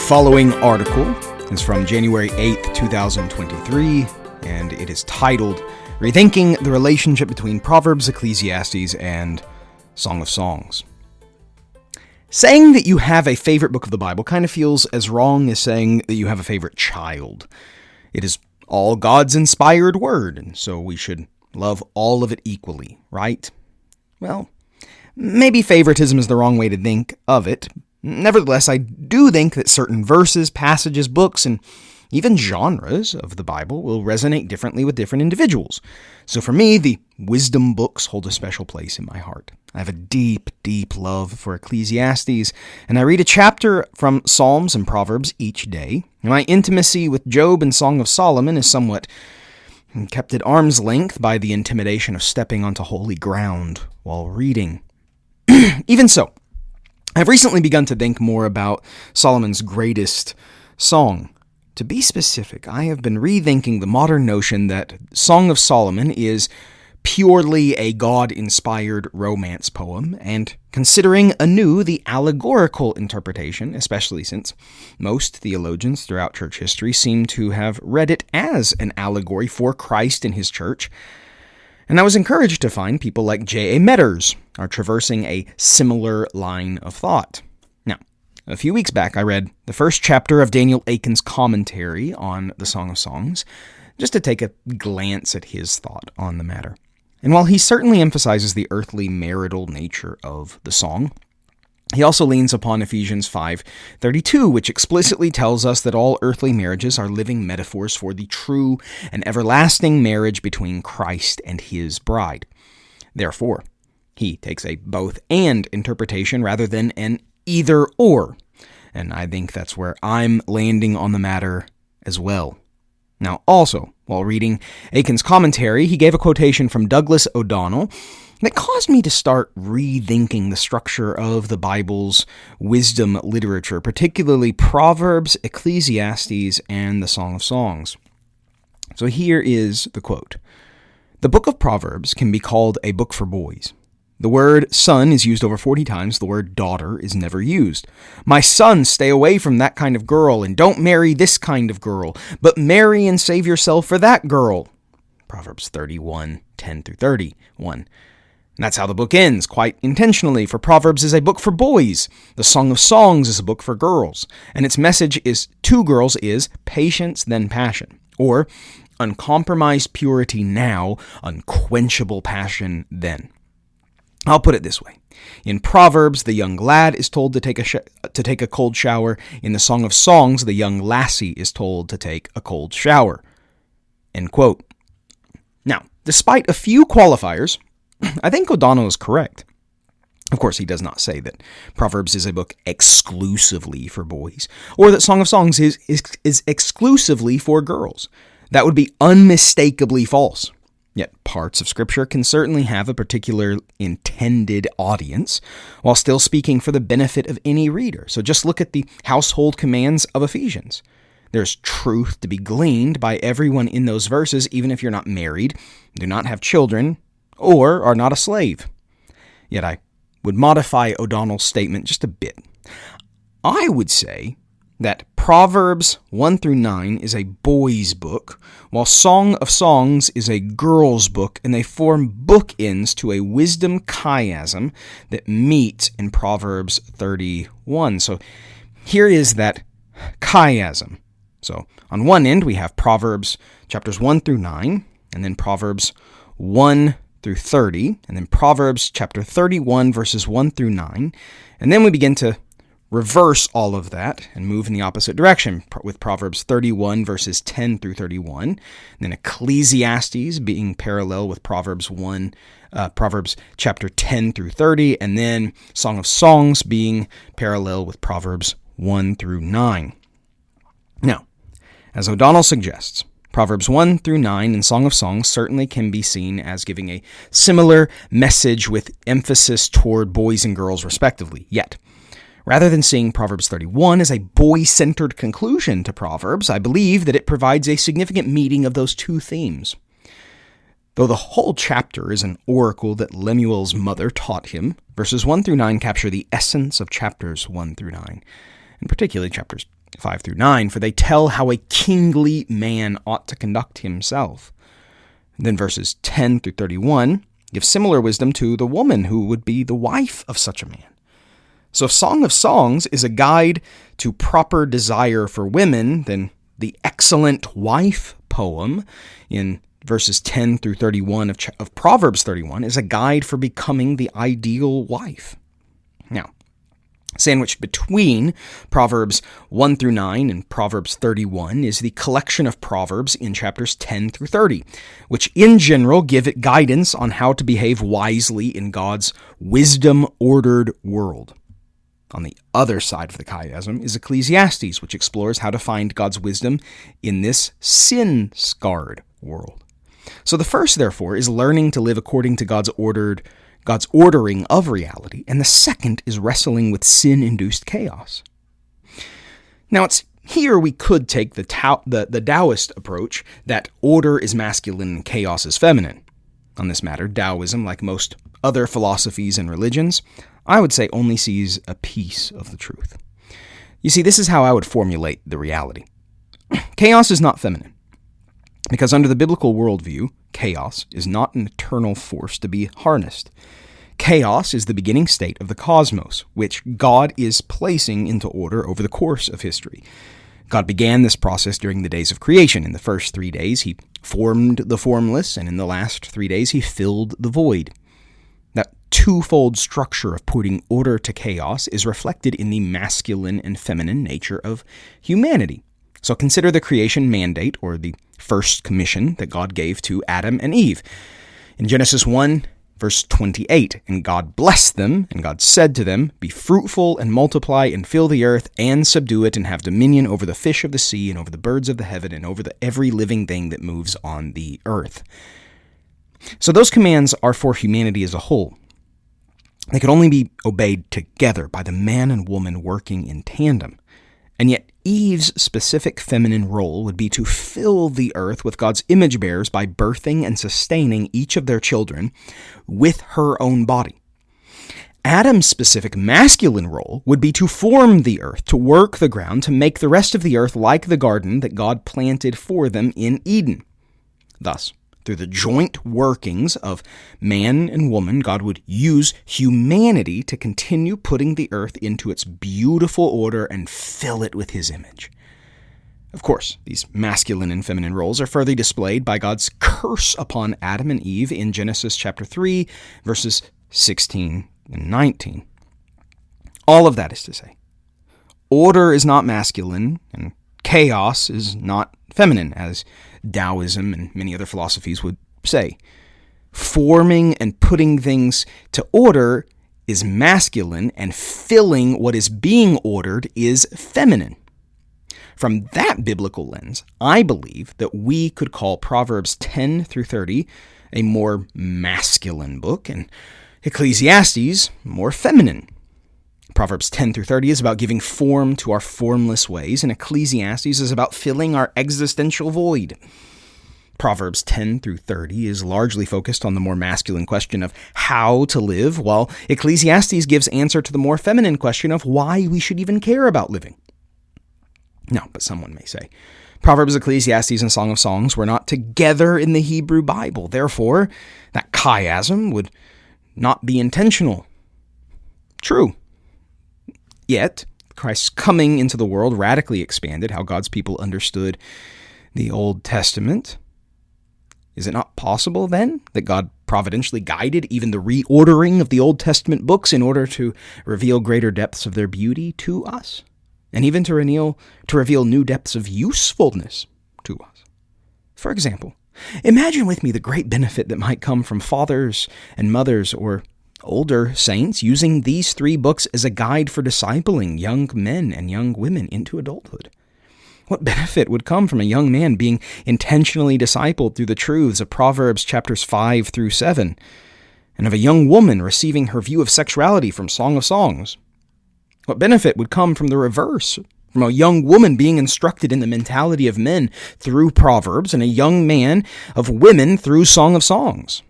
following article is from January 8th, 2023, and it is titled, Rethinking the Relationship Between Proverbs, Ecclesiastes, and Song of Songs. Saying that you have a favorite book of the Bible kind of feels as wrong as saying that you have a favorite child. It is all God's inspired word, and so we should love all of it equally, right? Well, maybe favoritism is the wrong way to think of it. Nevertheless, I do think that certain verses, passages, books, and even genres of the Bible will resonate differently with different individuals. So for me, the wisdom books hold a special place in my heart. I have a deep, deep love for Ecclesiastes, and I read a chapter from Psalms and Proverbs each day. My intimacy with Job and Song of Solomon is somewhat kept at arm's length by the intimidation of stepping onto holy ground while reading. Even so, I've recently begun to think more about Solomon's greatest song. To be specific, I have been rethinking the modern notion that Song of Solomon is purely a God-inspired romance poem, and considering anew the allegorical interpretation, especially since most theologians throughout church history seem to have read it as an allegory for Christ and his church. And I was encouraged to find people like J.A. Metters are traversing a similar line of thought. Now, a few weeks back, I read the first chapter of Daniel Aiken's commentary on the Song of Songs, just to take a glance at his thought on the matter. And while he certainly emphasizes the earthly marital nature of the song, he also leans upon Ephesians 5:32, which explicitly tells us that all earthly marriages are living metaphors for the true and everlasting marriage between Christ and his bride. Therefore, he takes a both-and interpretation rather than an either-or, and I think that's where I'm landing on the matter as well. Now, also, while reading Aiken's commentary, he gave a quotation from Douglas O'Donnell that caused me to start rethinking the structure of the Bible's wisdom literature, particularly Proverbs, Ecclesiastes, and the Song of Songs. So here is the quote. The book of Proverbs can be called a book for boys. The word son is used over 40 times. The word daughter is never used. My son, stay away from that kind of girl, and don't marry this kind of girl, but marry and save yourself for that girl. Proverbs 31:10-31. And that's how the book ends, quite intentionally, for Proverbs is a book for boys. The Song of Songs is a book for girls, and its message is to girls is patience then passion, or uncompromised purity now, unquenchable passion then. I'll put it this way. In Proverbs, the young lad is told to take a cold shower. In the Song of Songs, the young lassie is told to take a cold shower. End quote. Now, despite a few qualifiers, I think O'Donnell is correct. Of course, he does not say that Proverbs is a book exclusively for boys, or that Song of Songs is exclusively for girls. That would be unmistakably false. Yet parts of Scripture can certainly have a particular intended audience, while still speaking for the benefit of any reader. So just look at the household commands of Ephesians. There's truth to be gleaned by everyone in those verses, even if you're not married, do not have children, or are not a slave. Yet I would modify O'Donnell's statement just a bit. I would say that Proverbs 1-9 is a boy's book, while Song of Songs is a girl's book, and they form bookends to a wisdom chiasm that meet in Proverbs 31. So here is that chiasm. So on one end, we have Proverbs chapters 1-9, and then Proverbs 1-30, and then Proverbs chapter 31, verses 1-9, and then we begin to reverse all of that and move in the opposite direction with Proverbs 31, verses 10-31, and then Ecclesiastes being parallel with Proverbs chapter 10-30, and then Song of Songs being parallel with Proverbs 1-9. Now, as O'Donnell suggests, Proverbs 1-9 and Song of Songs certainly can be seen as giving a similar message with emphasis toward boys and girls respectively. Yet, rather than seeing Proverbs 31 as a boy-centered conclusion to Proverbs, I believe that it provides a significant meeting of those two themes. Though the whole chapter is an oracle that Lemuel's mother taught him, verses 1-9 capture the essence of chapters 1-9, and particularly chapters 5 through 9, for they tell how a kingly man ought to conduct himself. And then verses 10 through 31 give similar wisdom to the woman who would be the wife of such a man. So if Song of Songs is a guide to proper desire for women, then the excellent wife poem in verses 10 through 31 of Proverbs 31 is a guide for becoming the ideal wife. Now, sandwiched between Proverbs 1 through 9 and Proverbs 31 is the collection of Proverbs in chapters 10 through 30, which in general give it guidance on how to behave wisely in God's wisdom-ordered world. On the other side of the chiasm is Ecclesiastes, which explores how to find God's wisdom in this sin-scarred world. So the first, therefore, is learning to live according to God's ordering of reality, and the second is wrestling with sin-induced chaos. Now, it's here we could take the Taoist approach that order is masculine and chaos is feminine. On this matter, Taoism, like most other philosophies and religions, I would say only sees a piece of the truth. You see, this is how I would formulate the reality. Chaos is not feminine, because under the biblical worldview, chaos is not an eternal force to be harnessed. Chaos is the beginning state of the cosmos, which God is placing into order over the course of history. God began this process during the days of creation. In the first 3 days, he formed the formless, and in the last 3 days, he filled the void. That twofold structure of putting order to chaos is reflected in the masculine and feminine nature of humanity. So consider the creation mandate, or the first commission that God gave to Adam and Eve. In Genesis 1, verse 28, and God blessed them, and God said to them, "Be fruitful and multiply and fill the earth and subdue it and have dominion over the fish of the sea and over the birds of the heaven and over every living thing that moves on the earth." So those commands are for humanity as a whole. They could only be obeyed together by the man and woman working in tandem. And yet Eve's specific feminine role would be to fill the earth with God's image bearers by birthing and sustaining each of their children with her own body. Adam's specific masculine role would be to form the earth, to work the ground, to make the rest of the earth like the garden that God planted for them in Eden. Thus, through the joint workings of man and woman, God would use humanity to continue putting the earth into its beautiful order and fill it with his image. Of course, these masculine and feminine roles are further displayed by God's curse upon Adam and Eve in Genesis chapter 3, verses 16 and 19. All of that is to say, order is not masculine and chaos is not feminine, as Taoism and many other philosophies would say. Forming and putting things to order is masculine, and filling what is being ordered is feminine. From that biblical lens, I believe that we could call Proverbs 10 through 30 a more masculine book, and Ecclesiastes more feminine. Proverbs 10 through 30 is about giving form to our formless ways, and Ecclesiastes is about filling our existential void. Proverbs 10 through 30 is largely focused on the more masculine question of how to live, while Ecclesiastes gives answer to the more feminine question of why we should even care about living. Now, but someone may say, Proverbs, Ecclesiastes, and Song of Songs were not together in the Hebrew Bible. Therefore, that chiasm would not be intentional. True. Yet, Christ's coming into the world radically expanded how God's people understood the Old Testament. Is it not possible, then, that God providentially guided even the reordering of the Old Testament books in order to reveal greater depths of their beauty to us, and even to reveal new depths of usefulness to us? For example, imagine with me the great benefit that might come from fathers and mothers or older saints using these 3 books as a guide for discipling young men and young women into adulthood. What benefit would come from a young man being intentionally discipled through the truths of Proverbs chapters 5 through 7, and of a young woman receiving her view of sexuality from Song of Songs? What benefit would come from the reverse, from a young woman being instructed in the mentality of men through Proverbs, and a young man of women through Song of Songs?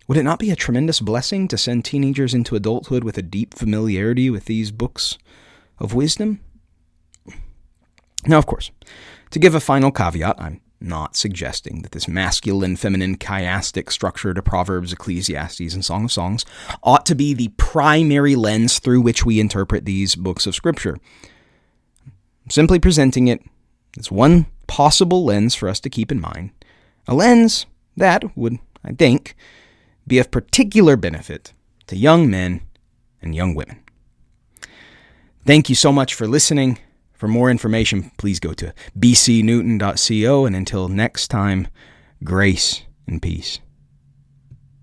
Would it not be a tremendous blessing to send teenagers into adulthood with a deep familiarity with these books of wisdom? Now, of course, to give a final caveat, I'm not suggesting that this masculine-feminine chiastic structure to Proverbs, Ecclesiastes, and Song of Songs ought to be the primary lens through which we interpret these books of Scripture. I'm simply presenting it as one possible lens for us to keep in mind, a lens that would, I think, be of particular benefit to young men and young women. Thank you so much for listening. For more information, please go to bcnewton.co, and until next time, grace and peace.